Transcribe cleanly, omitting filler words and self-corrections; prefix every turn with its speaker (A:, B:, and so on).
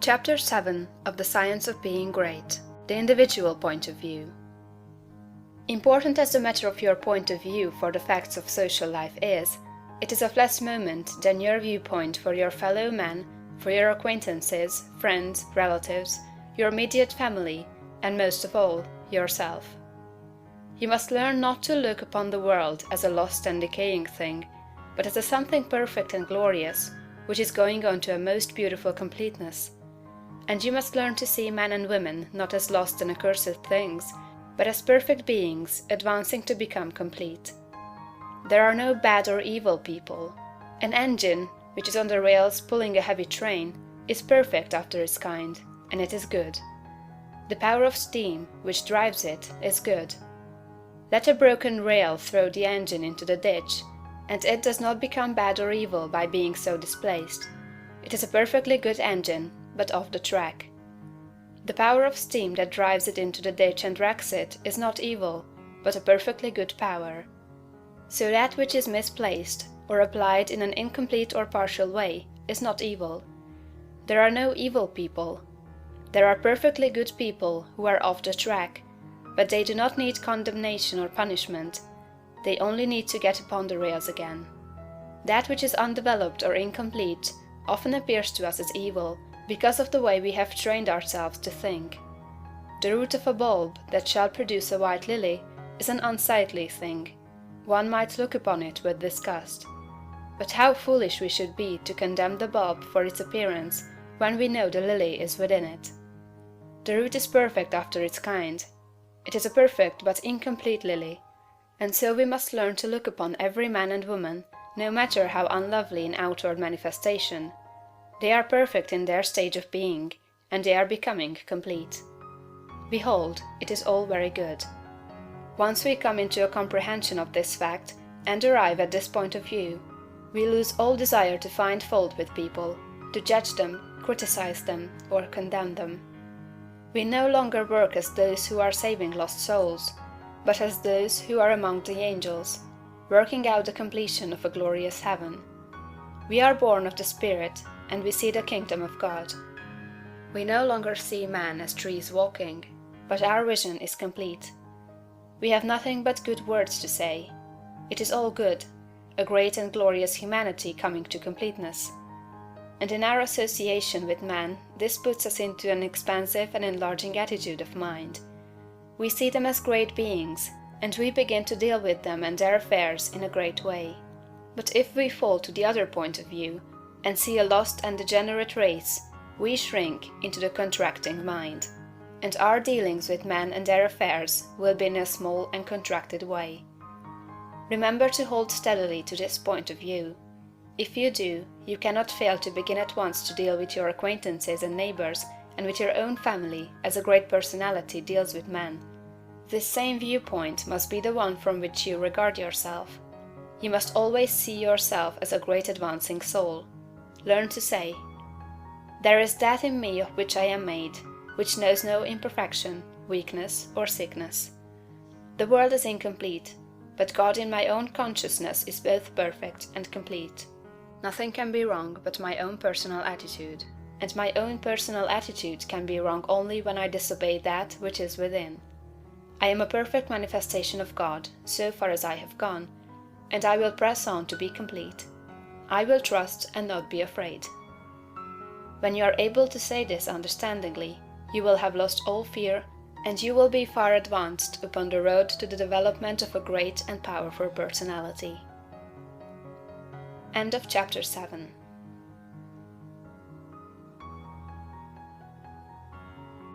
A: Chapter 7 of The Science of Being Great, The Individual Point of View. Important as the matter of your point of view for the facts of social life is, it is of less moment than your viewpoint for your fellow men, for your acquaintances, friends, relatives, your immediate family, and most of all, yourself. You must learn not to look upon the world as a lost and decaying thing, but as a something perfect and glorious, which is going on to a most beautiful completeness. And you must learn to see men and women not as lost and accursed things, but as perfect beings advancing to become complete. There are no bad or evil people. An engine, which is on the rails pulling a heavy train, is perfect after its kind, and it is good. The power of steam, which drives it, is good. Let a broken rail throw the engine into the ditch, and it does not become bad or evil by being so displaced. It is a perfectly good engine, but off the track. The power of steam that drives it into the ditch and wrecks it is not evil, but a perfectly good power. So that which is misplaced, or applied in an incomplete or partial way, is not evil. There are no evil people. There are perfectly good people who are off the track, but they do not need condemnation or punishment. They only need to get upon the rails again. That which is undeveloped or incomplete often appears to us as evil, because of the way we have trained ourselves to think. The root of a bulb that shall produce a white lily is an unsightly thing. One might look upon it with disgust. But how foolish we should be to condemn the bulb for its appearance when we know the lily is within it. The root is perfect after its kind. It is a perfect but incomplete lily, and so we must learn to look upon every man and woman, no matter how unlovely in outward manifestation. They are perfect in their stage of being, and they are becoming complete. Behold, it is all very good. Once we come into a comprehension of this fact, and arrive at this point of view, we lose all desire to find fault with people, to judge them, criticize them, or condemn them. We no longer work as those who are saving lost souls, but as those who are among the angels, working out the completion of a glorious heaven. We are born of the Spirit, and we see the kingdom of God. We no longer see man as trees walking, but our vision is complete. We have nothing but good words to say. It is all good, a great and glorious humanity coming to completeness. And in our association with man, this puts us into an expansive and enlarging attitude of mind. We see them as great beings, and we begin to deal with them and their affairs in a great way. But if we fall to the other point of view, and see a lost and degenerate race, we shrink into the contracting mind, and our dealings with men and their affairs will be in a small and contracted way. Remember to hold steadily to this point of view. If you do, you cannot fail to begin at once to deal with your acquaintances and neighbors and with your own family as a great personality deals with men. This same viewpoint must be the one from which you regard yourself. You must always see yourself as a great advancing soul. Learn to say, "There is that in me of which I am made, which knows no imperfection, weakness, or sickness. The world is incomplete, but God in my own consciousness is both perfect and complete. Nothing can be wrong but my own personal attitude, and my own personal attitude can be wrong only when I disobey that which is within. I am a perfect manifestation of God, so far as I have gone, and I will press on to be complete. I will trust and not be afraid." When you are able to say this understandingly, you will have lost all fear, and you will be far advanced upon the road to the development of a great and powerful personality. End of chapter 7.